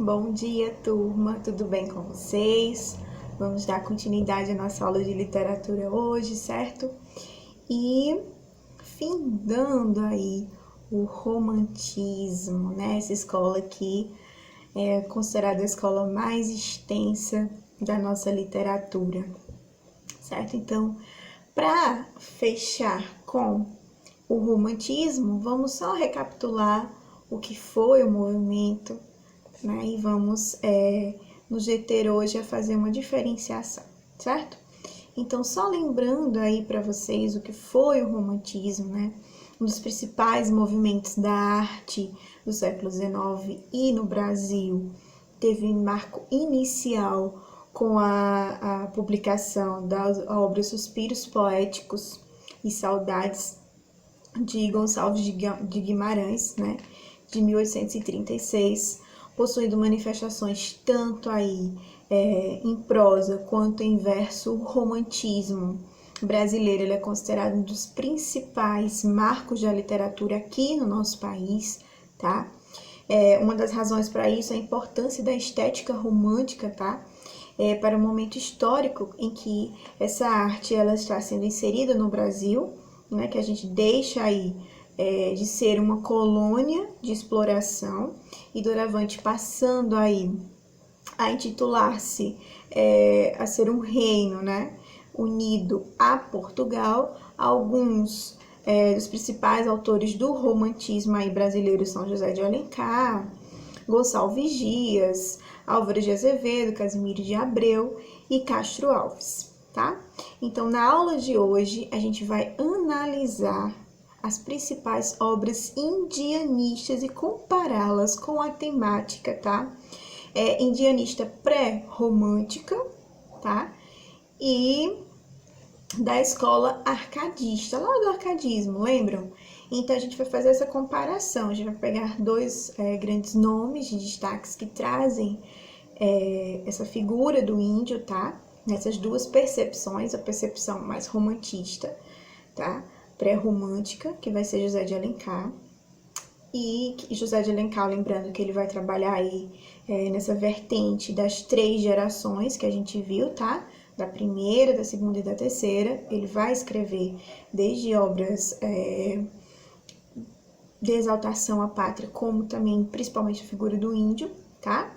Bom dia, turma, tudo bem com vocês? Vamos dar continuidade à nossa aula de literatura hoje, certo? E findando aí o romantismo, né? Essa escola aqui é considerada a escola mais extensa da nossa literatura, certo? Então, para fechar com o romantismo, vamos só recapitular o que foi o movimento, né? E vamos nos deter hoje a fazer uma diferenciação, certo? Então, só lembrando aí para vocês o que foi o romantismo, né? Um dos principais movimentos da arte do século XIX e no Brasil teve marco inicial com a publicação da obra Suspiros Poéticos e Saudades de Gonçalves de Guimarães, né? De 1836, possuindo manifestações tanto aí em prosa quanto em verso. O romantismo brasileiro ele é considerado um dos principais marcos da literatura aqui no nosso país, tá? Uma das razões para isso é a importância da estética romântica, tá? Para o momento histórico em que essa arte ela está sendo inserida no Brasil, né? Que a gente deixa aí de ser uma colônia de exploração e doravante passando aí a intitular-se a ser um reino, né, unido a Portugal. Alguns dos principais autores do romantismo aí brasileiro são José de Alencar, Gonçalves Dias, Álvares de Azevedo, Casimiro de Abreu e Castro Alves, tá? Então, na aula de hoje, a gente vai analisar as principais obras indianistas e compará-las com a temática, tá? Indianista pré-romântica, tá? E da escola arcadista, lá do arcadismo, lembram? Então, a gente vai fazer essa comparação. A gente vai pegar dois grandes nomes de destaques que trazem essa figura do índio, tá? Nessas duas percepções, a percepção mais romantista, tá? Pré-romântica, que vai ser José de Alencar. E José de Alencar, lembrando que ele vai trabalhar aí nessa vertente das 3 gerações que a gente viu, tá? Da primeira, da segunda e da terceira. Ele vai escrever desde obras de exaltação à pátria, como também, principalmente, a figura do índio, tá?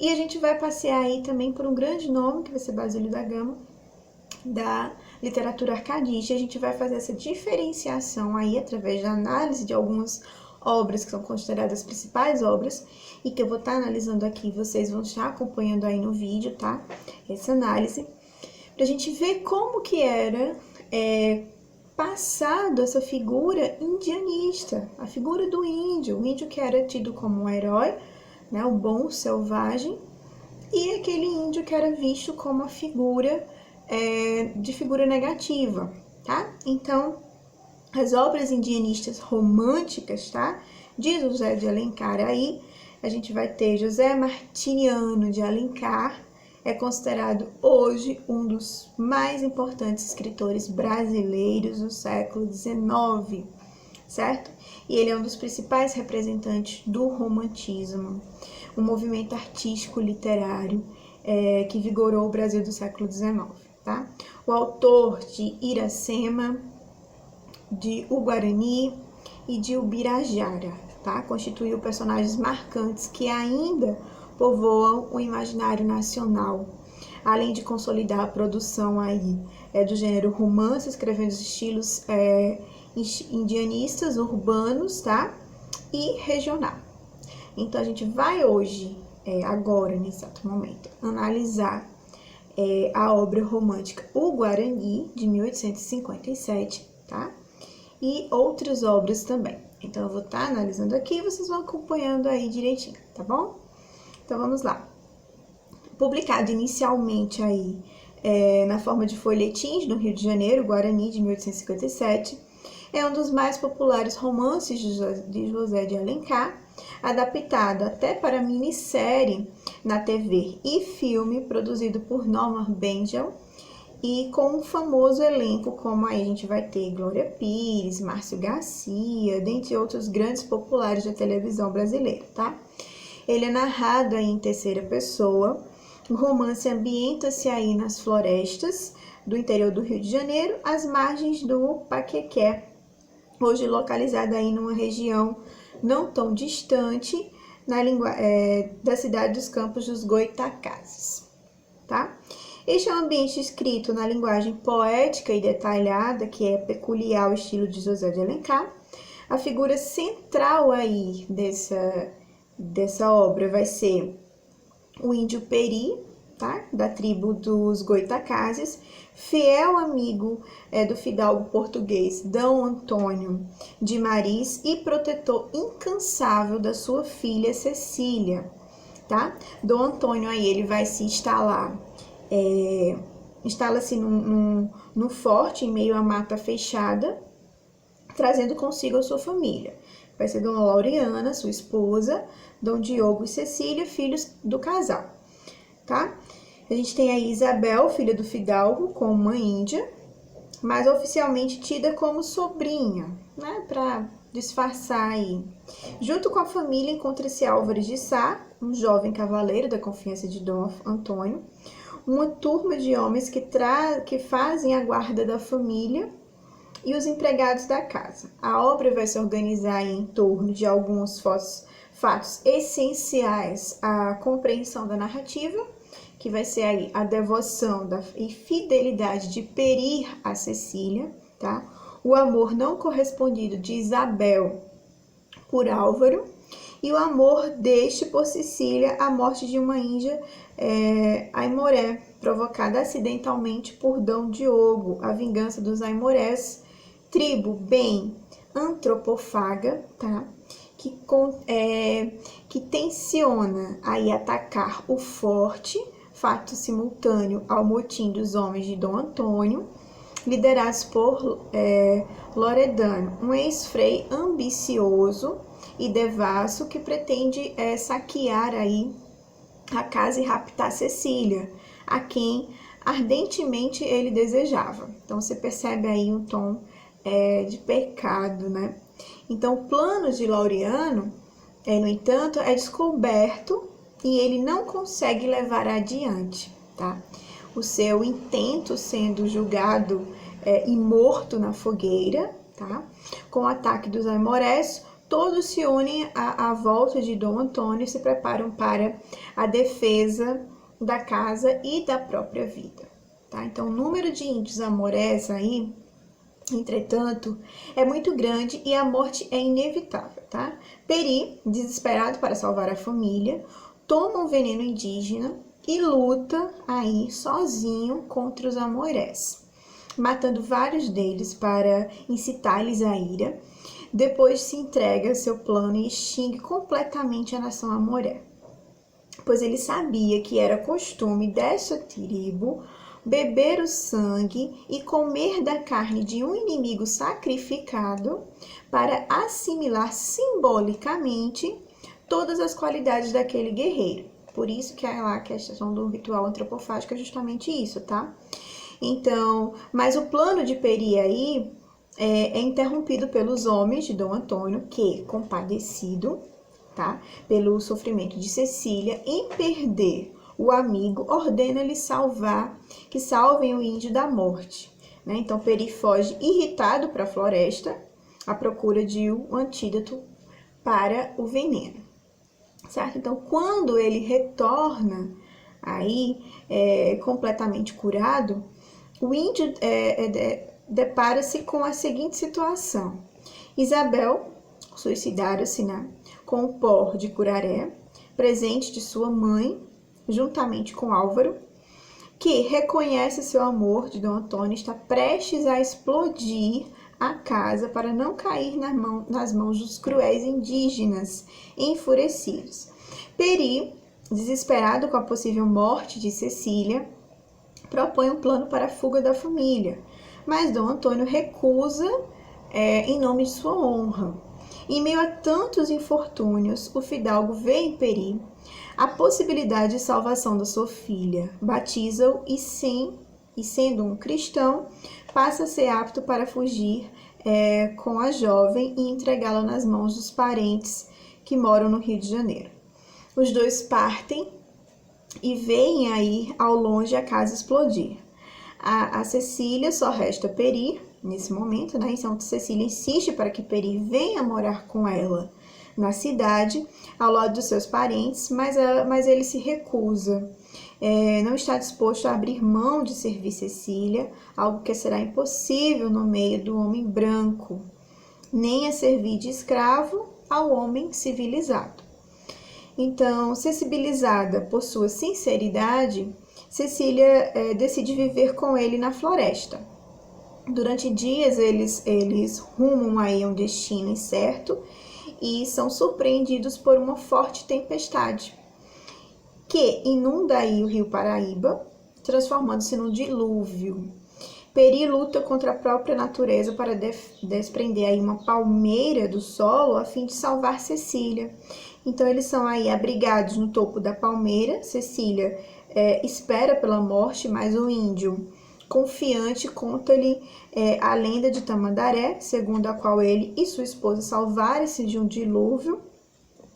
E a gente vai passear aí também por um grande nome, que vai ser Basílio da Gama, da literatura arcadista. A gente vai fazer essa diferenciação aí através da análise de algumas obras que são consideradas as principais obras e que eu vou estar analisando aqui, vocês vão estar acompanhando aí no vídeo, tá? Essa análise, pra gente ver como que era passado essa figura indianista, a figura do índio, o índio que era tido como um herói, né, o bom selvagem, e aquele índio que era visto como a figura de figura negativa, tá? Então, as obras indianistas românticas, tá? De José de Alencar aí, a gente vai ter José Martiniano de Alencar, é considerado hoje um dos mais importantes escritores brasileiros do século XIX, certo? E ele é um dos principais representantes do romantismo, um movimento artístico literário que vigorou o Brasil do século XIX, tá? O autor de Iracema, de O Guarani e de Ubirajara, tá? Constituiu personagens marcantes que ainda povoam o imaginário nacional, além de consolidar a produção aí do gênero romance, escrevendo os estilos indianistas, urbanos, tá? E regional. Então, a gente vai hoje, agora, nesse exato momento, analisar a obra romântica O Guarani, de 1857, tá? E outras obras também. Então, eu vou estar analisando aqui e vocês vão acompanhando aí direitinho, tá bom? Então, vamos lá. Publicado inicialmente aí na forma de folhetins no Rio de Janeiro, Guarani, de 1857, é um dos mais populares romances de José de Alencar, adaptado até para minissérie na TV e filme, produzido por Norman Bendel, e com um famoso elenco, como aí a gente vai ter Glória Pires, Márcio Garcia, dentre outros grandes populares da televisão brasileira, tá? Ele é narrado aí em terceira pessoa. O romance ambienta-se aí nas florestas do interior do Rio de Janeiro, às margens do Paquequé, hoje localizada aí numa região não tão distante da cidade dos Campos dos Goytacazes, tá? Este é um ambiente escrito na linguagem poética e detalhada, que é peculiar ao estilo de José de Alencar. A figura central aí dessa obra vai ser o índio Peri, tá? Da tribo dos Goytacazes, fiel amigo do fidalgo português D. Antônio de Maris e protetor incansável da sua filha Cecília, tá? D. Antônio aí ele vai se instala-se num forte em meio à mata fechada, trazendo consigo a sua família. Vai ser Dona Laureana, sua esposa, Dom Diogo e Cecília, filhos do casal, tá? A gente tem aí Isabel, filha do fidalgo, com uma índia, mas oficialmente tida como sobrinha, né, para disfarçar aí. Junto com a família encontra-se Álvares de Sá, um jovem cavaleiro da confiança de Dom Antônio, uma turma de homens que fazem a guarda da família e os empregados da casa. A obra vai se organizar em torno de alguns fatos essenciais à compreensão da narrativa, que vai ser aí a devoção e fidelidade de Peri a Cecília, tá? O amor não correspondido de Isabel por Álvaro e o amor deste por Cecília, a morte de uma índia Aimoré, provocada acidentalmente por Dom Diogo, a vingança dos Aimorés, tribo bem antropofaga, tá? Que tenciona aí atacar o forte, fato simultâneo ao motim dos homens de Dom Antônio, liderados por Loredano, um ex-frei ambicioso e devasso que pretende saquear aí a casa e raptar Cecília, a quem ardentemente ele desejava. Então você percebe aí um tom de pecado, né? Então o plano de Laureano, no entanto, é descoberto e ele não consegue levar adiante, tá? O seu intento sendo julgado e morto na fogueira, tá? Com o ataque dos Aimorés, todos se unem à volta de Dom Antônio e se preparam para a defesa da casa e da própria vida, tá? Então, o número de índios amorés aí, entretanto, é muito grande e a morte é inevitável, tá? Peri, desesperado para salvar a família, toma um veneno indígena e luta aí sozinho contra os amorés, matando vários deles para incitar-lhes a ira. Depois se entrega a seu plano e extingue completamente a nação amoré, pois ele sabia que era costume desta tribo beber o sangue e comer da carne de um inimigo sacrificado para assimilar simbolicamente todas as qualidades daquele guerreiro. Por isso que a questão do ritual antropofágico é justamente isso, tá? Então, mas o plano de Peri aí é interrompido pelos homens de Dom Antônio, que, compadecido, tá, pelo sofrimento de Cecília, em perder o amigo, ordena-lhe que salvem o índio da morte, né? Então, Peri foge irritado para a floresta à procura de um antídoto para o veneno, certo? Então, quando ele retorna aí completamente curado, o índio depara-se com a seguinte situação: Isabel suicidaram-se, né, com o pó de curaré, presente de sua mãe, juntamente com Álvaro, que reconhece seu amor de Dom Antônio, está prestes a explodir a casa para não cair nas mãos dos cruéis indígenas enfurecidos. Peri, desesperado com a possível morte de Cecília, propõe um plano para a fuga da família, mas Dom Antônio recusa em nome de sua honra. Em meio a tantos infortúnios, o fidalgo vê em Peri a possibilidade de salvação da sua filha, batiza-o e sendo um cristão, passa a ser apto para fugir com a jovem e entregá-la nas mãos dos parentes que moram no Rio de Janeiro. Os dois partem e veem aí ao longe a casa explodir. A Cecília só resta Peri nesse momento, né? Então Cecília insiste para que Peri venha morar com ela na cidade, ao lado dos seus parentes, mas ele se recusa. Não está disposto a abrir mão de servir Cecília, algo que será impossível no meio do homem branco, nem a servir de escravo ao homem civilizado. Então, sensibilizada por sua sinceridade, Cecília decide viver com ele na floresta. Durante dias eles rumam aí a um destino incerto e são surpreendidos por uma forte tempestade que inunda aí o rio Paraíba, transformando-se num dilúvio. Peri luta contra a própria natureza para desprender aí uma palmeira do solo a fim de salvar Cecília. Então eles são aí abrigados no topo da palmeira. Cecília espera pela morte, mas o índio, confiante, conta-lhe a lenda de Tamandaré, segundo a qual ele e sua esposa salvaram-se de um dilúvio,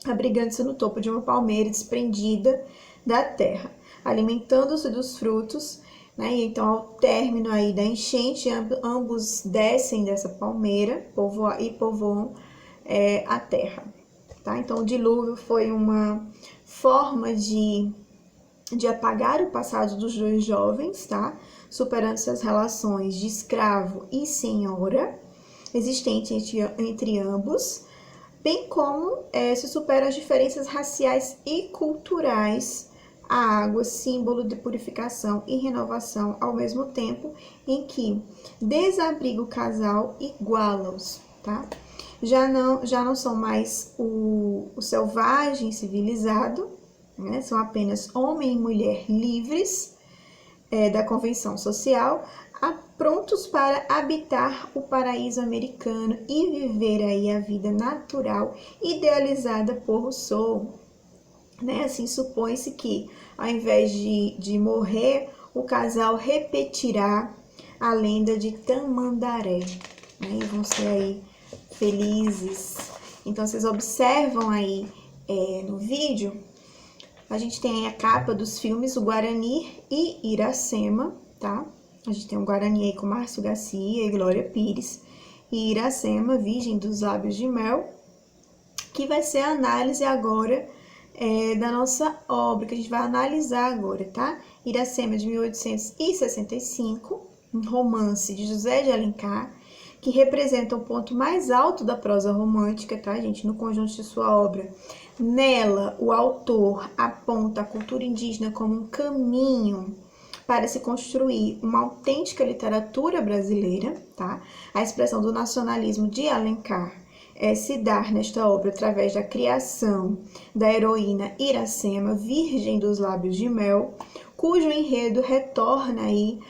abrigando-se no topo de uma palmeira desprendida da terra, alimentando-se dos frutos, né? E então, ao término aí da enchente, ambos descem dessa palmeira e povoam a terra. Tá? Então, o dilúvio foi uma forma de apagar o passado dos dois jovens, tá? Superando suas relações de escravo e senhora existentes entre ambos, bem como se superam as diferenças raciais e culturais. A água, símbolo de purificação e renovação, ao mesmo tempo em que desabriga o casal, iguala-os, tá? Já não são mais o selvagem civilizado, né? São apenas homem e mulher livres da convenção social, prontos para habitar o paraíso americano e viver aí a vida natural idealizada por Rousseau. Né? Assim, supõe-se que, ao invés de morrer, o casal repetirá a lenda de Tamandaré, né? E vão ser aí felizes. Então, vocês observam aí no vídeo, a gente tem aí a capa dos filmes, o Guarani e Iracema, tá? A gente tem o Guarani aí com Márcio Garcia e Glória Pires, e Iracema, Virgem dos Lábios de Mel, que vai ser a análise agora da nossa obra, que a gente vai analisar agora, tá? Iracema, de 1865, um romance de José de Alencar, que representa o ponto mais alto da prosa romântica, tá, gente? No conjunto de sua obra. Nela, o autor aponta a cultura indígena como um caminho para se construir uma autêntica literatura brasileira, tá? A expressão do nacionalismo de Alencar se dar nesta obra através da criação da heroína Iracema, Virgem dos Lábios de Mel, cujo enredo retorna aí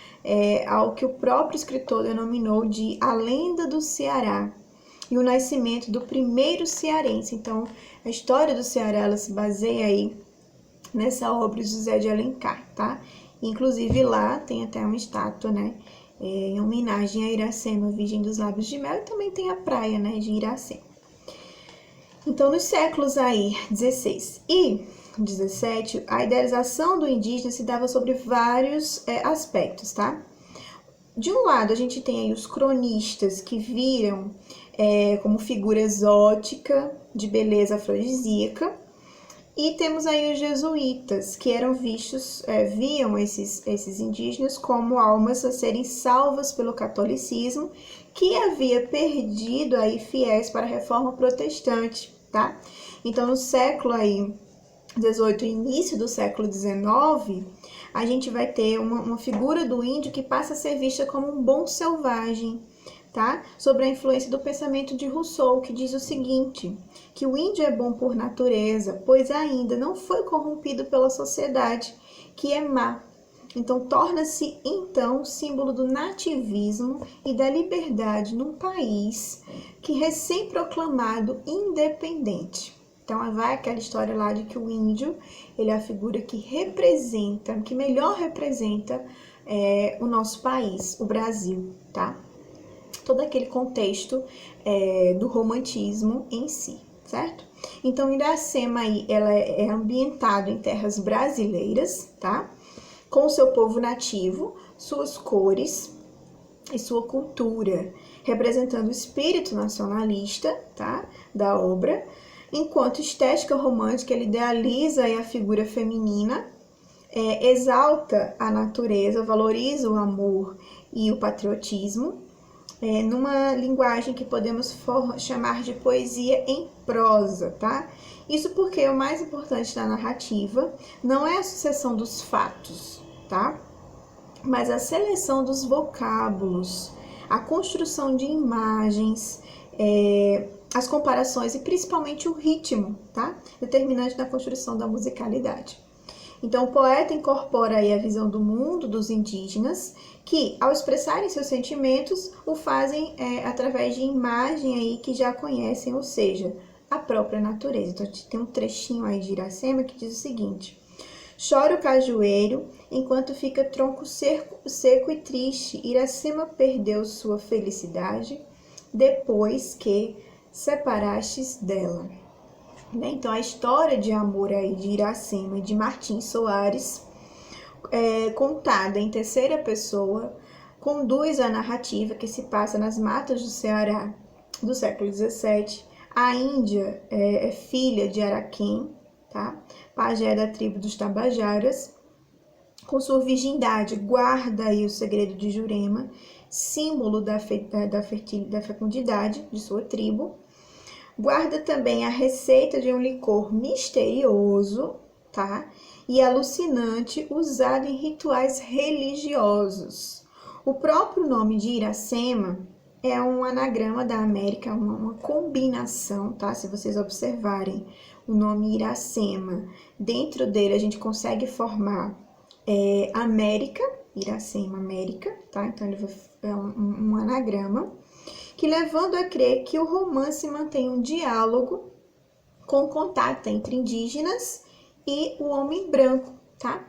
ao que o próprio escritor denominou de A Lenda do Ceará e o nascimento do primeiro cearense. Então, a história do Ceará ela se baseia aí nessa obra de José de Alencar, tá? Inclusive lá tem até uma estátua, né? Em homenagem a Iracema, Virgem dos Lábios de Mel, e também tem a praia, né, de Iracema. Então, nos séculos aí 16 e 17, a idealização do indígena se dava sobre vários aspectos, tá? De um lado, a gente tem aí os cronistas que viram como figura exótica, de beleza afrodisíaca, e temos aí os jesuítas, que eram vistos, viam esses indígenas como almas a serem salvas pelo catolicismo, que havia perdido aí fiéis para a reforma protestante, tá? Então, no século aí 18 e início do século 19, a gente vai ter uma figura do índio que passa a ser vista como um bom selvagem, tá? Sobre a influência do pensamento de Rousseau, que diz o seguinte, que o índio é bom por natureza, pois ainda não foi corrompido pela sociedade, que é má. Então, torna-se, então, símbolo do nativismo e da liberdade num país que recém-proclamado independente. Então, vai aquela história lá de que o índio, ele é a figura que representa, que melhor representa o nosso país, o Brasil, tá? Todo aquele contexto do romantismo em si. certo? Então, Iracema aí, ela é ambientada em terras brasileiras, tá? Com o seu povo nativo, suas cores e sua cultura, representando o espírito nacionalista, tá? Da obra, enquanto estética romântica, ele idealiza aí a figura feminina, exalta a natureza, valoriza o amor e o patriotismo, numa linguagem que podemos chamar de poesia em prosa, tá? Isso porque o mais importante da narrativa não é a sucessão dos fatos, tá? Mas a seleção dos vocábulos, a construção de imagens, as comparações e principalmente o ritmo, tá? Determinante na construção da musicalidade. Então, o poeta incorpora aí a visão do mundo dos indígenas, que, ao expressarem seus sentimentos, o fazem através de imagem aí que já conhecem, ou seja, a própria natureza. Então, a gente tem um trechinho aí de Iracema que diz o seguinte: chora o cajueiro enquanto fica tronco seco e triste. Iracema perdeu sua felicidade depois que separastes dela. Então, a história de amor aí de Iracema e de Martim Soares, contada em terceira pessoa, conduz a narrativa que se passa nas matas do Ceará do século XVII. A Índia é filha de Araquém, tá? Pajé da tribo dos Tabajaras. Com sua virgindade, guarda aí o segredo de Jurema, símbolo da fecundidade de sua tribo. Guarda também a receita de um licor misterioso, tá? E alucinante, usado em rituais religiosos. O próprio nome de Iracema é um anagrama da América, uma combinação, tá? Se vocês observarem o nome Iracema, dentro dele a gente consegue formar América, Iracema América, tá? Então ele é um anagrama, que levando a crer que o romance mantém um diálogo com contato entre indígenas e o homem branco, tá?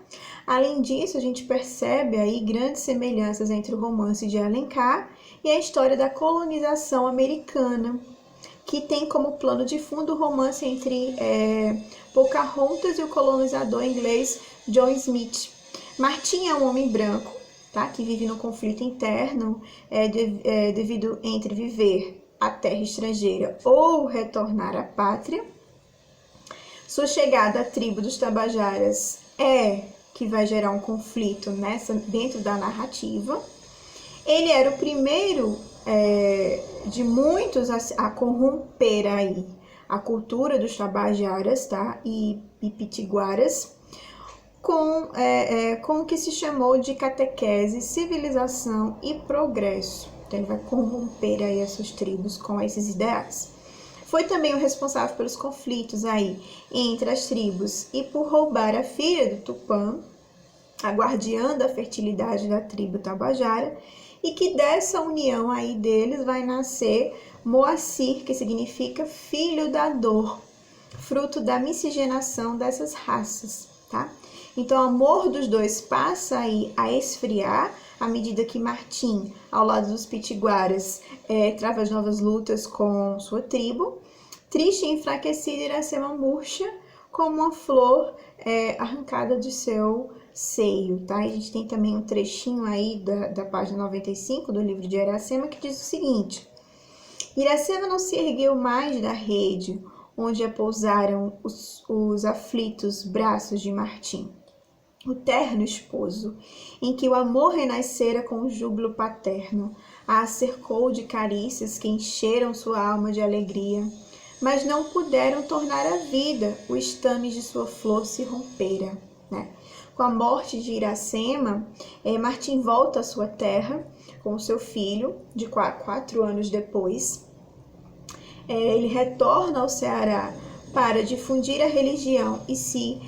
Além disso, a gente percebe aí grandes semelhanças entre o romance de Alencar e a história da colonização americana, que tem como plano de fundo o romance entre Pocahontas e o colonizador inglês John Smith. Martim é um homem branco, tá? Que vive no conflito interno devido entre viver a terra estrangeira ou retornar à pátria. Sua chegada à tribo dos Tabajaras que vai gerar um conflito dentro da narrativa. Ele era o primeiro de muitos a corromper aí a cultura dos Tabajaras, tá? E pitiguaras, com o que se chamou de catequese, civilização e progresso. Então, ele vai corromper aí essas tribos com esses ideais. Foi também o responsável pelos conflitos aí entre as tribos e por roubar a filha do Tupã, a guardiã da fertilidade da tribo Tabajara, e que dessa união aí deles vai nascer Moacir, que significa filho da dor, fruto da miscigenação dessas raças, tá? Então, o amor dos dois passa aí a esfriar à medida que Martim, ao lado dos pitiguaras, trava as novas lutas com sua tribo. Triste e enfraquecida, Iracema murcha como uma flor arrancada de seu seio, tá? A gente tem também um trechinho aí da página 95 do livro de Iracema que diz o seguinte: Iracema não se ergueu mais da rede onde a pousaram os aflitos braços de Martim, o terno esposo, em que o amor renascera com o júbilo paterno, a cercou de carícias que encheram sua alma de alegria, mas não puderam tornar à vida, o estame de sua flor se rompera, né? Com a morte de Iracema, Martim volta à sua terra com seu filho, de 4 anos depois. Ele retorna ao Ceará para difundir a religião e se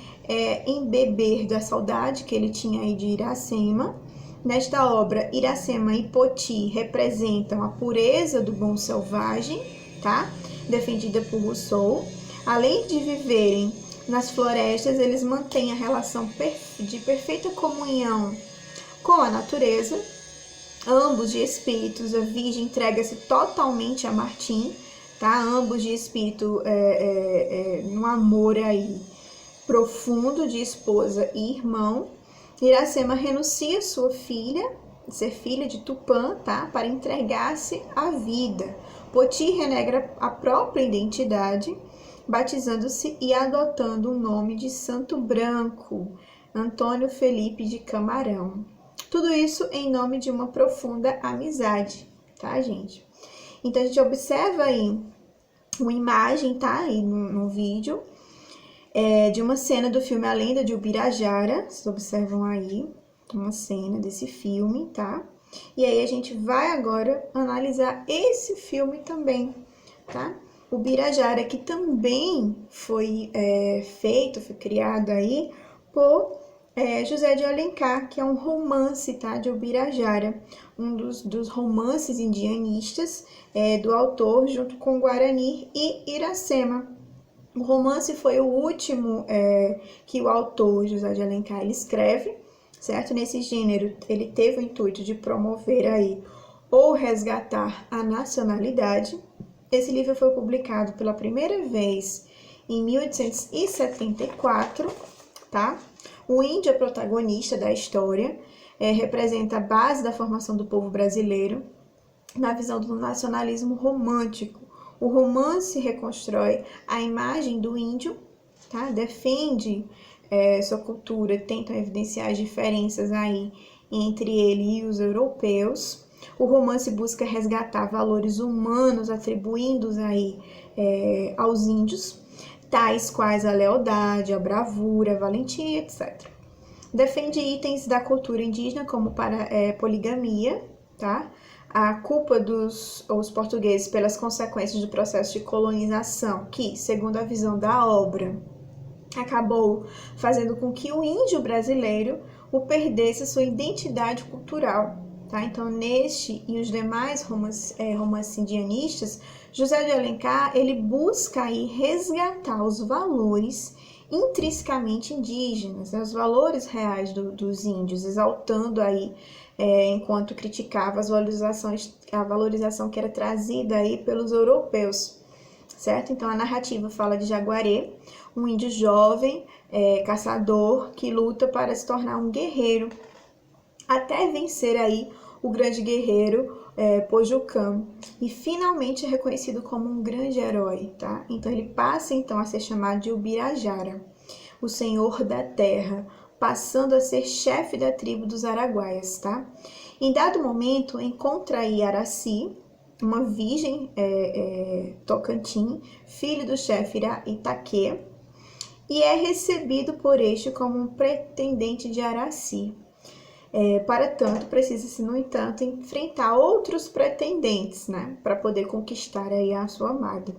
embeber da saudade que ele tinha aí de Iracema. Nesta obra, Iracema e Poti representam a pureza do bom selvagem, tá? Defendida por Rousseau. Além de viverem nas florestas, eles mantêm a relação de perfeita comunhão com a natureza. Ambos de espíritos, a Virgem entrega-se totalmente a Martim, tá? Ambos de espírito num amor aí profundo de esposa e irmão. Iracema renuncia sua filha, ser filha de Tupã, tá? Para entregar-se à vida. Poti renega a própria identidade, batizando-se e adotando o nome de Santo Branco, Antônio Felipe de Camarão. Tudo isso em nome de uma profunda amizade, tá, gente? Então, a gente observa aí uma imagem, tá? Aí no vídeo, de uma cena do filme A Lenda de Ubirajara. Vocês observam aí uma cena desse filme, tá? E aí a gente vai agora analisar esse filme também, tá? Ubirajara, que também foi foi criado aí por José de Alencar, que é um romance, tá, de Ubirajara, um dos romances indianistas do autor, junto com Guarani e Iracema. O romance foi o último que o autor, José de Alencar, ele escreve, certo? Nesse gênero, ele teve o intuito de promover aí ou resgatar a nacionalidade. Esse livro foi publicado pela primeira vez em 1874, tá? O índio é protagonista da história, representa a base da formação do povo brasileiro na visão do nacionalismo romântico. O romance reconstrói a imagem do índio, tá? Defende sua cultura, tenta evidenciar as diferenças aí entre ele e os europeus. O romance busca resgatar valores humanos, atribuindo-os aí aos índios, tais quais a lealdade, a bravura, a valentia, etc. Defende itens da cultura indígena, como poligamia, tá? A culpa dos portugueses pelas consequências do processo de colonização, que, segundo a visão da obra, acabou fazendo com que o índio brasileiro perdesse sua identidade cultural. Tá? Então, neste e os demais romances indianistas, José de Alencar ele busca aí resgatar os valores intrinsecamente indígenas, os valores reais dos índios, exaltando aí, enquanto criticava a valorização que era trazida aí pelos europeus, certo? Então, a narrativa fala de Jaguaré, um índio jovem, caçador, que luta para se tornar um guerreiro, até vencer aí o grande guerreiro Pojucam, e finalmente é reconhecido como um grande herói, tá? Então ele passa então a ser chamado de Ubirajara, o senhor da terra, passando a ser chefe da tribo dos Araguaias, tá? Em dado momento encontra aí Araci, uma virgem Tocantins, filho do chefe Itaquê, e é recebido por este como um pretendente de Araci. Para tanto, precisa-se, no entanto, enfrentar outros pretendentes, né, para poder conquistar aí a sua amada.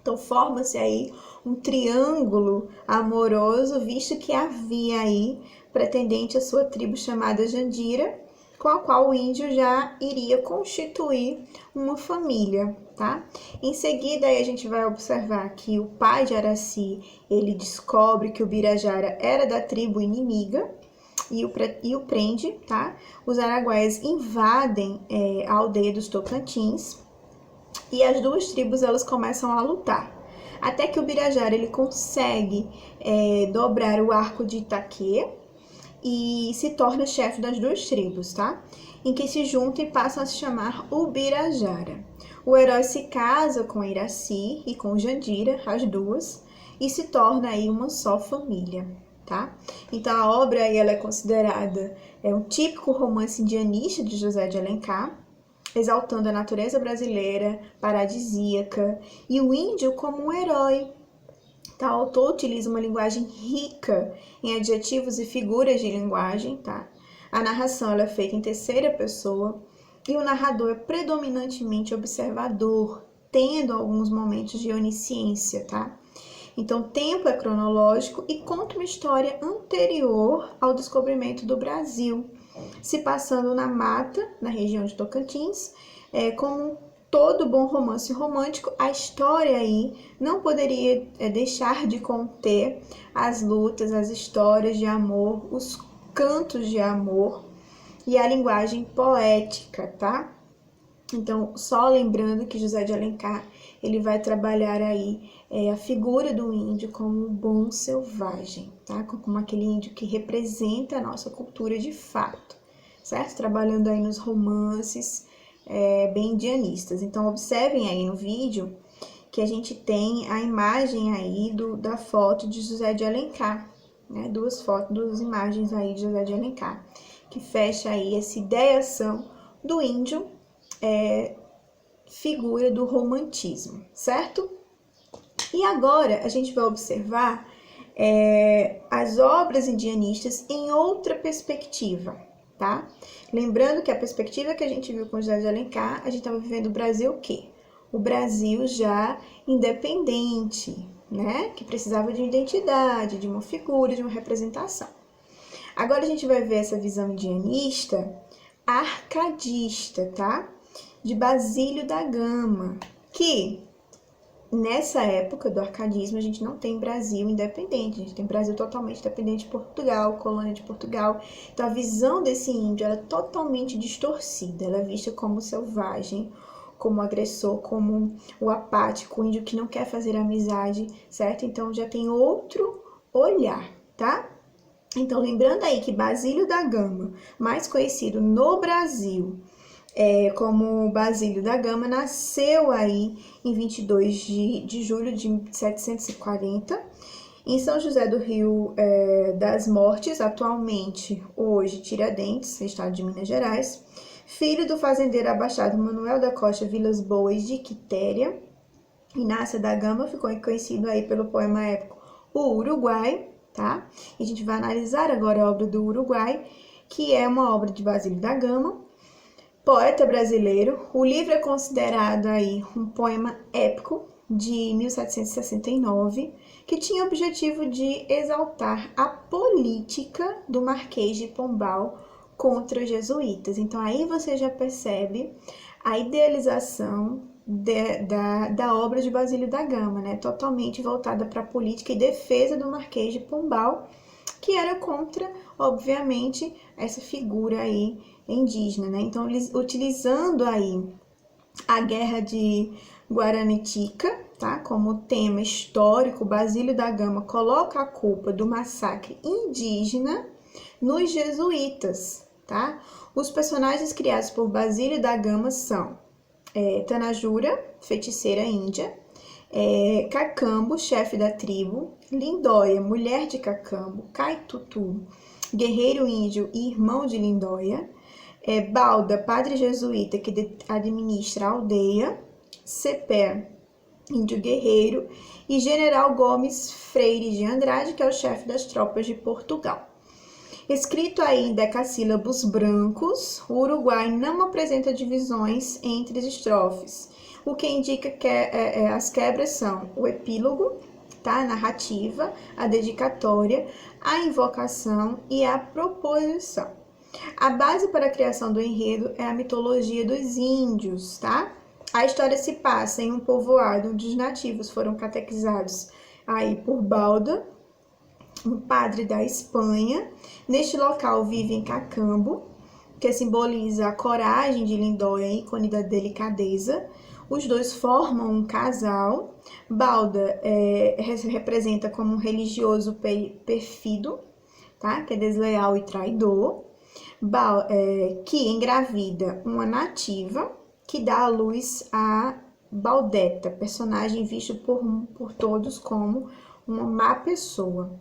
Então, forma-se aí um triângulo amoroso, visto que havia aí pretendente à sua tribo chamada Jandira, com a qual o índio já iria constituir uma família, tá? Em seguida, aí a gente vai observar que o pai de Araci, ele descobre que o Birajara era da tribo inimiga, e o prende, tá? Os araguaias invadem a aldeia dos Tocantins e as duas tribos elas começam a lutar. Até que o Birajara ele consegue dobrar o arco de Itaquê e se torna chefe das duas tribos, tá? Em que se juntam e passam a se chamar Ubirajara. O herói se casa com Iraci e com Jandira, as duas, e se torna aí uma só família. Tá? Então a obra aí, ela é considerada um típico romance indianista de José de Alencar, exaltando a natureza brasileira, paradisíaca, e o índio como um herói. Tá? O autor utiliza uma linguagem rica em adjetivos e figuras de linguagem. Tá? A narração ela é feita em terceira pessoa e o narrador é predominantemente observador, tendo alguns momentos de onisciência, tá? Então, o tempo é cronológico e conta uma história anterior ao descobrimento do Brasil, se passando na mata, na região de Tocantins. Como todo bom romance romântico, a história aí não poderia deixar de conter as lutas, as histórias de amor, os cantos de amor e a linguagem poética, tá? Então, só lembrando que José de Alencar, ele vai trabalhar aí a figura do índio como um bom selvagem, tá? Como aquele índio que representa a nossa cultura de fato, certo? Trabalhando aí nos romances bem indianistas. Então, observem aí no vídeo que a gente tem a imagem aí da foto de José de Alencar, né? Duas imagens aí de José de Alencar, que fecha aí essa ideação do índio, figura do romantismo, certo? E agora a gente vai observar as obras indianistas em outra perspectiva, tá? Lembrando que a perspectiva que a gente viu com José de Alencar, a gente estava vivendo o Brasil o quê? O Brasil já independente, né? Que precisava de identidade, de uma figura, de uma representação. Agora a gente vai ver essa visão indianista arcadista, tá? De Basílio da Gama, que nessa época do arcadismo a gente não tem Brasil independente, a gente tem Brasil totalmente dependente de Portugal, colônia de Portugal. Então a visão desse índio ela é totalmente distorcida, ela é vista como selvagem, como agressor, como o apático, o índio que não quer fazer amizade, certo? Então já tem outro olhar, tá? Então lembrando aí que Basílio da Gama, mais conhecido no Brasil como Basílio da Gama, nasceu aí em 22 de julho de 740, em São José do Rio das Mortes, atualmente hoje Tiradentes, estado de Minas Gerais, filho do fazendeiro abastado Manuel da Costa Vilas Boas de Quitéria. Inácio da Gama ficou conhecido aí pelo poema épico O Uruguai, tá? E a gente vai analisar agora a obra do Uruguai, que é uma obra de Basílio da Gama, poeta brasileiro. O livro é considerado aí um poema épico de 1769, que tinha o objetivo de exaltar a política do Marquês de Pombal contra os jesuítas. Então aí você já percebe a idealização da obra de Basílio da Gama, né? Totalmente voltada para a política e defesa do Marquês de Pombal, que era contra, obviamente, essa figura aí indígena, né? Então, eles utilizando aí a guerra de Guaranitica, tá? Como tema histórico, Basílio da Gama coloca a culpa do massacre indígena nos jesuítas, tá? Os personagens criados por Basílio da Gama são Tanajura, feiticeira índia, Cacambo, chefe da tribo, Lindóia, mulher de Cacambo, Caitutu, guerreiro índio e irmão de Lindóia, Balda, padre jesuíta que administra a aldeia, Cepé, índio guerreiro, e General Gomes Freire de Andrade, que é o chefe das tropas de Portugal. Escrito aí em decassílabos brancos, o Uruguai não apresenta divisões entre as estrofes, o que indica que as quebras são o epílogo, tá? A narrativa, a dedicatória, a invocação e a proposição. A base para a criação do enredo é a mitologia dos índios, tá? A história se passa em um povoado onde os nativos foram catequizados aí por Balda, um padre da Espanha. Neste local vivem Cacambo, que simboliza a coragem de Lindóia, ícone da delicadeza. Os dois formam um casal. Balda representa como um religioso perfído, tá? Que é desleal e traidor. Que engravida uma nativa que dá à luz a Baldeta, personagem visto por todos como uma má pessoa,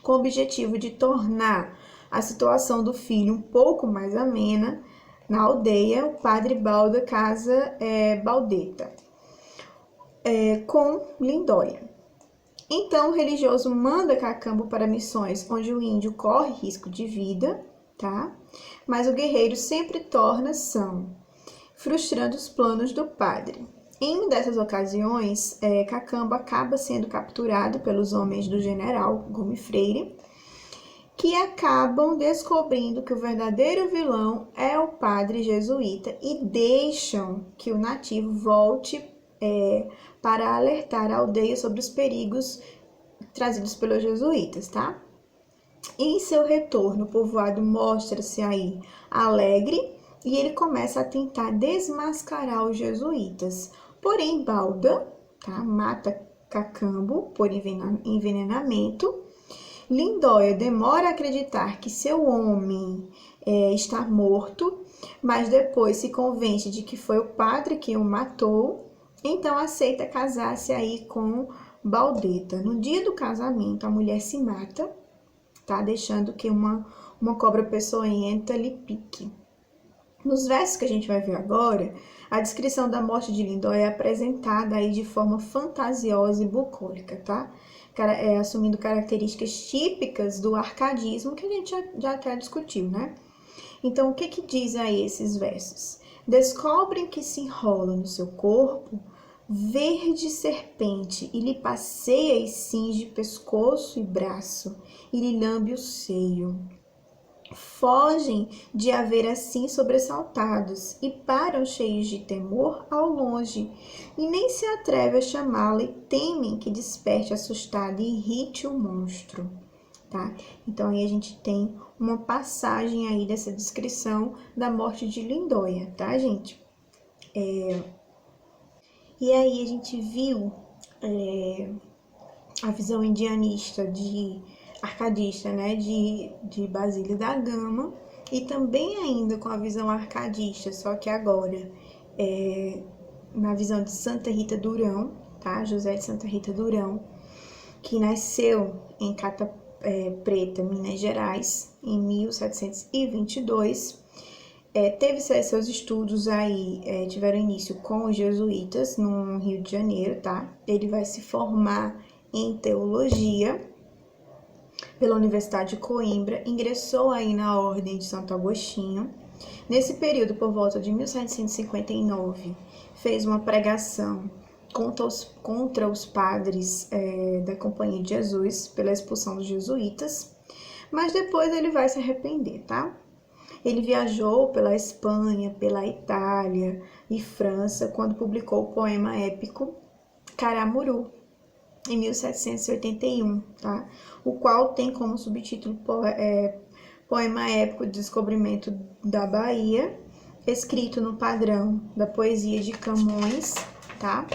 com o objetivo de tornar a situação do filho um pouco mais amena. Na aldeia, o padre Balda casa Baldeta com Lindóia. Então, o religioso manda Cacambo para missões onde o índio corre risco de vida, tá? Mas o guerreiro sempre torna são, frustrando os planos do padre. Em uma dessas ocasiões, Cacambo acaba sendo capturado pelos homens do general Gomes Freire, que acabam descobrindo que o verdadeiro vilão é o padre jesuíta e deixam que o nativo volte para alertar a aldeia sobre os perigos trazidos pelos jesuítas, tá? Em seu retorno, o povoado mostra-se aí alegre e ele começa a tentar desmascarar os jesuítas. Porém, Balda, tá, mata Cacambo por envenenamento. Lindóia demora a acreditar que seu homem está morto, mas depois se convence de que foi o padre que o matou, então aceita casar-se aí com Baldeta. No dia do casamento, a mulher se mata, tá? Deixando que uma cobra peçonhenta lhe pique. Nos versos que a gente vai ver agora, a descrição da morte de Lindóia é apresentada aí de forma fantasiosa e bucólica, tá? Assumindo características típicas do arcadismo que a gente já até discutiu, né? Então, o que diz aí esses versos? Descobrem que se enrola no seu corpo verde serpente e lhe passeia e cinge pescoço e braço e lhe lambe o seio. Fogem de haver assim sobressaltados e param cheios de temor ao longe, e nem se atreve a chamá-la e temem que desperte assustado e irrite o monstro, tá? Então aí a gente tem uma passagem aí dessa descrição da morte de Lindóia, tá, gente? E aí a gente viu a visão indianista arcadista, né, de Basílio da Gama, e também ainda com a visão arcadista, só que agora na visão de Santa Rita Durão, tá? José de Santa Rita Durão, que nasceu em Cata Preta, Minas Gerais, em 1722. Teve seus estudos aí, tiveram início com os jesuítas no Rio de Janeiro, tá? Ele vai se formar em teologia pela Universidade de Coimbra, ingressou aí na Ordem de Santo Agostinho. Nesse período, por volta de 1759, fez uma pregação contra os padres da Companhia de Jesus pela expulsão dos jesuítas, mas depois ele vai se arrepender, tá? Ele viajou pela Espanha, pela Itália e França quando publicou o poema épico Caramuru, em 1781, tá? O qual tem como subtítulo Poema Épico de Descobrimento da Bahia, escrito no padrão da poesia de Camões, tá?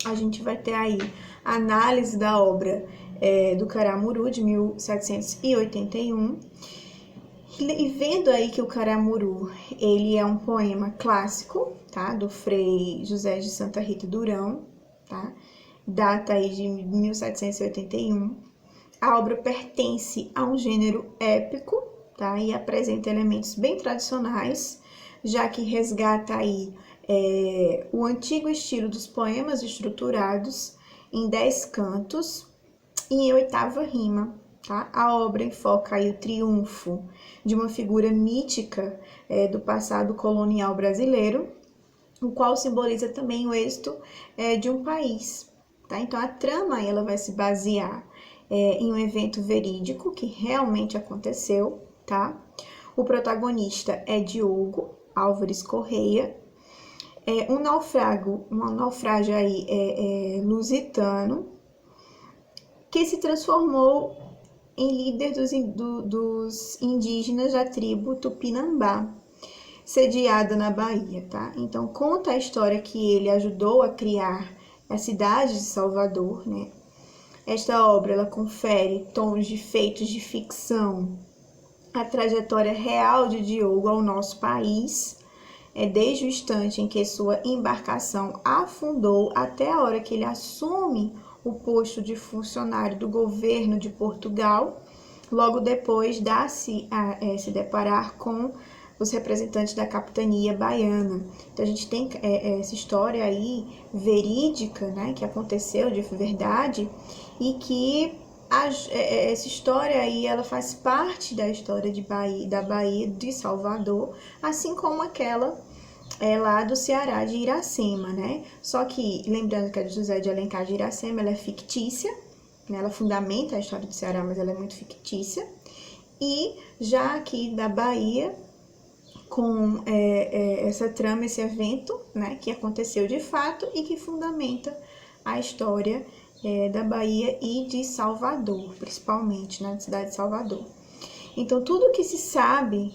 A gente vai ter aí a análise da obra do Caramuru, de 1781, e vendo aí que o Caramuru, ele é um poema clássico, tá? Do Frei José de Santa Rita Durão, tá? Data aí de 1781. A obra pertence a um gênero épico, tá? E apresenta elementos bem tradicionais, já que resgata aí o antigo estilo dos poemas estruturados em 10 cantos e em 8ª rima, tá? A obra enfoca aí o triunfo de uma figura mítica do passado colonial brasileiro, o qual simboliza também o êxito de um país, tá? Então a trama ela vai se basear em um evento verídico que realmente aconteceu, tá? O protagonista é Diogo Álvares Correia, um naufrágio aí lusitano, que se transformou em líder dos indígenas da tribo Tupinambá, sediada na Bahia, tá? Então conta a história que ele ajudou a criar a cidade de Salvador, né? Esta obra ela confere tons de feitos de ficção à trajetória real de Diogo ao nosso país, desde o instante em que sua embarcação afundou até a hora que ele assume o posto de funcionário do governo de Portugal. Logo depois dá-se a se deparar com os representantes da capitania baiana. Então a gente tem essa história aí verídica, né, que aconteceu de verdade, e que essa história aí ela faz parte da história da Bahia de Salvador, assim como aquela lá do Ceará de Iracema, né? Só que lembrando que a de José de Alencar de Iracema ela é fictícia, né? Ela fundamenta a história do Ceará, mas ela é muito fictícia. E já aqui da Bahia, com essa trama, esse evento, né, que aconteceu de fato e que fundamenta a história da Bahia e de Salvador, principalmente, na cidade de Salvador. Então, tudo que se sabe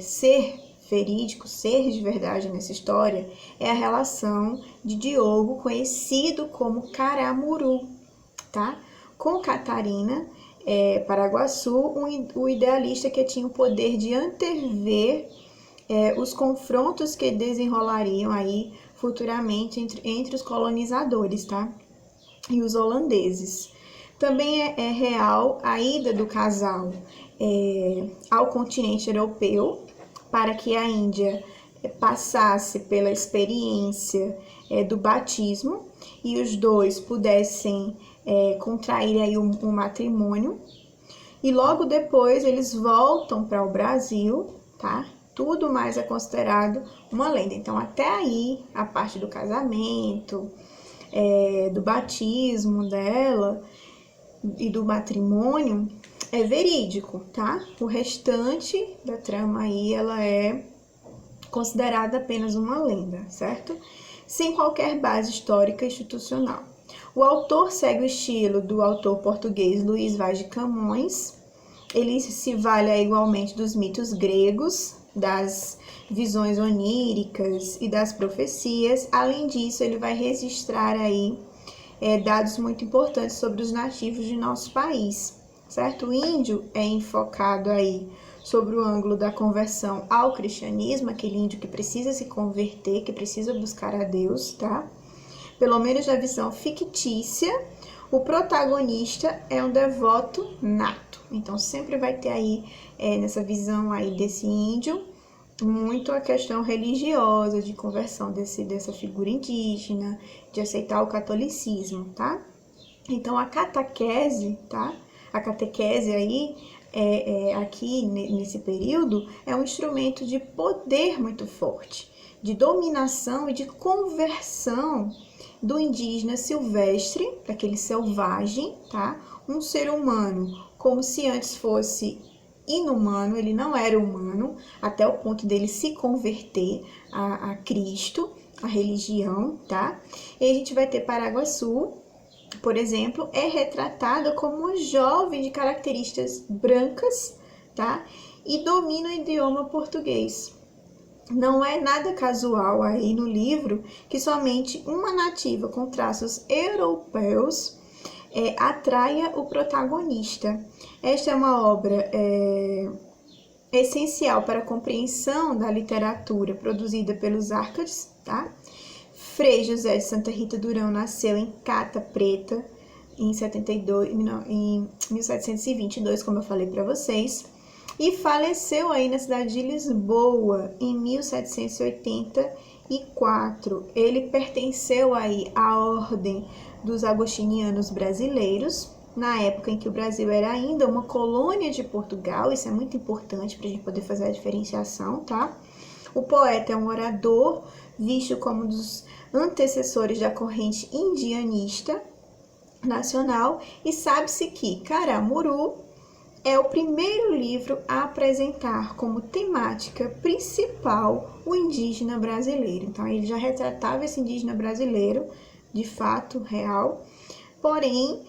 ser verídico, ser de verdade nessa história, é a relação de Diogo, conhecido como Caramuru, tá? Com Catarina Paraguaçu, o idealista que tinha o poder de antever os confrontos que desenrolariam aí futuramente entre os colonizadores, tá? E os holandeses. Também é real a ida do casal ao continente europeu para que a Índia passasse pela experiência do batismo e os dois pudessem contrair aí um matrimônio. E logo depois eles voltam para o Brasil, tá? Tudo mais é considerado uma lenda. Então, até aí, a parte do casamento, do batismo dela e do matrimônio é verídico, tá? O restante da trama aí, ela é considerada apenas uma lenda, certo? Sem qualquer base histórica institucional. O autor segue o estilo do autor português Luís Vaz de Camões. Ele se vale igualmente dos mitos gregos, das visões oníricas e das profecias. Além disso, ele vai registrar aí dados muito importantes sobre os nativos de nosso país, certo? O índio é enfocado aí sobre o ângulo da conversão ao cristianismo, aquele índio que precisa se converter, que precisa buscar a Deus, tá? Pelo menos na visão fictícia, o protagonista é um devoto nato. Então, sempre vai ter aí, nessa visão aí desse índio, muito a questão religiosa, de conversão dessa figura indígena, de aceitar o catolicismo, tá? Então, a catequese, tá? A catequese aí, aqui nesse período, é um instrumento de poder muito forte, de dominação e de conversão do indígena silvestre, daquele selvagem, tá? Um ser humano, como se antes fosse inumano, ele não era humano, até o ponto dele se converter a Cristo, a religião, tá? E a gente vai ter Paraguaçu, por exemplo, é retratada como uma jovem de características brancas, tá? E domina o idioma português. Não é nada casual aí no livro que somente uma nativa com traços europeus atraia o protagonista. Esta é uma obra essencial para a compreensão da literatura produzida pelos Árcades, tá? Frei José de Santa Rita Durão nasceu em Cata Preta em 1722, como eu falei para vocês, e faleceu aí na cidade de Lisboa em 1784. Ele pertenceu aí à ordem dos agostinianos brasileiros, na época em que o Brasil era ainda uma colônia de Portugal. Isso é muito importante para a gente poder fazer a diferenciação, tá? O poeta é um orador, visto como um dos antecessores da corrente indianista nacional, e sabe-se que Caramuru é o primeiro livro a apresentar como temática principal o indígena brasileiro. Então, ele já retratava esse indígena brasileiro, de fato, real. Porém,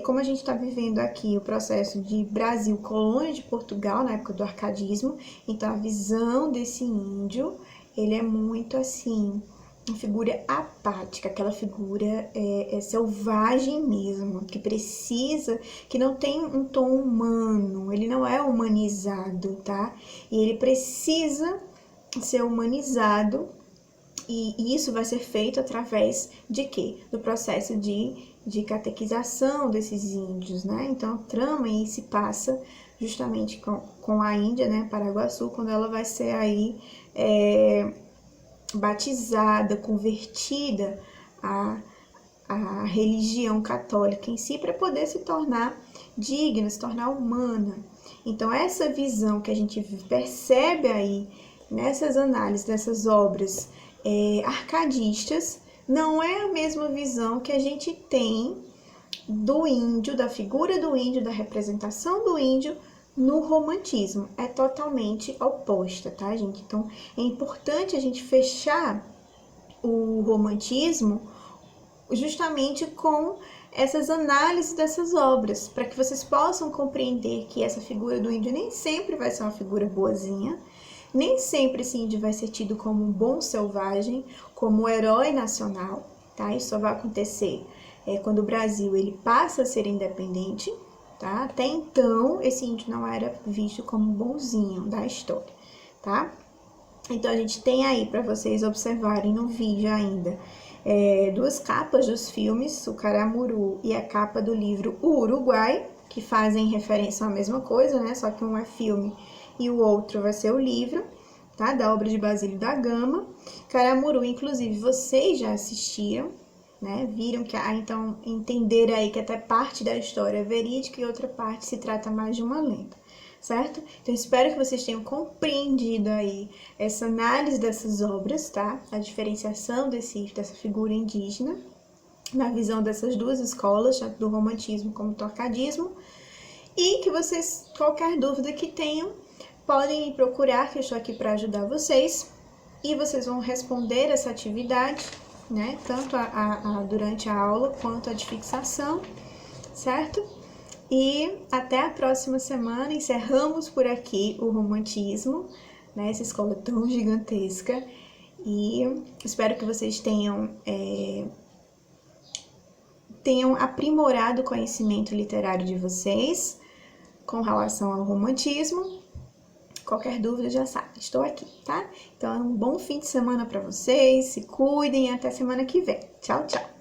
como a gente está vivendo aqui o processo de Brasil, colônia de Portugal, na época do arcadismo, então a visão desse índio, ele é muito assim, uma figura apática, aquela figura selvagem mesmo, que precisa, que não tem um tom humano, ele não é humanizado, tá? E ele precisa ser humanizado, e isso vai ser feito através de quê? Do processo de catequização desses índios, né? Então, a trama aí se passa justamente com a Índia, né, Paraguaçu, quando ela vai ser aí batizada, convertida à religião católica em si, para poder se tornar digna, se tornar humana. Então, essa visão que a gente percebe aí nessas análises dessas obras arcadistas, não é a mesma visão que a gente tem do índio, da figura do índio, da representação do índio no romantismo. É totalmente oposta, tá, gente? Então, é importante a gente fechar o romantismo justamente com essas análises dessas obras, para que vocês possam compreender que essa figura do índio nem sempre vai ser uma figura boazinha, Nem sempre esse índio vai ser tido como um bom selvagem, como um herói nacional, tá? Isso só vai acontecer quando o Brasil ele passa a ser independente, tá? Até então, esse índio não era visto como bonzinho da história, tá? Então, a gente tem aí para vocês observarem no vídeo ainda duas capas dos filmes, o Caramuru e a capa do livro O Uruguai, que fazem referência à mesma coisa, né? Só que um é filme e o outro vai ser o livro, tá? Da obra de Basílio da Gama. Caramuru, inclusive, vocês já assistiram, né? Viram que então entenderam aí que até parte da história é verídica e outra parte se trata mais de uma lenda, certo? Então espero que vocês tenham compreendido aí essa análise dessas obras, tá? A diferenciação dessa figura indígena na visão dessas duas escolas, tanto do romantismo como do torcadismo, e que vocês, qualquer dúvida que tenham, podem me procurar, que eu estou aqui para ajudar vocês, e vocês vão responder essa atividade, né? Tanto durante a aula quanto a de fixação, certo? E até a próxima semana. Encerramos por aqui o romantismo, né? Essa escola tão gigantesca. E espero que vocês tenham aprimorado o conhecimento literário de vocês com relação ao romantismo. Qualquer dúvida já sabe, estou aqui, tá? Então, um bom fim de semana para vocês, se cuidem e até semana que vem. Tchau, tchau!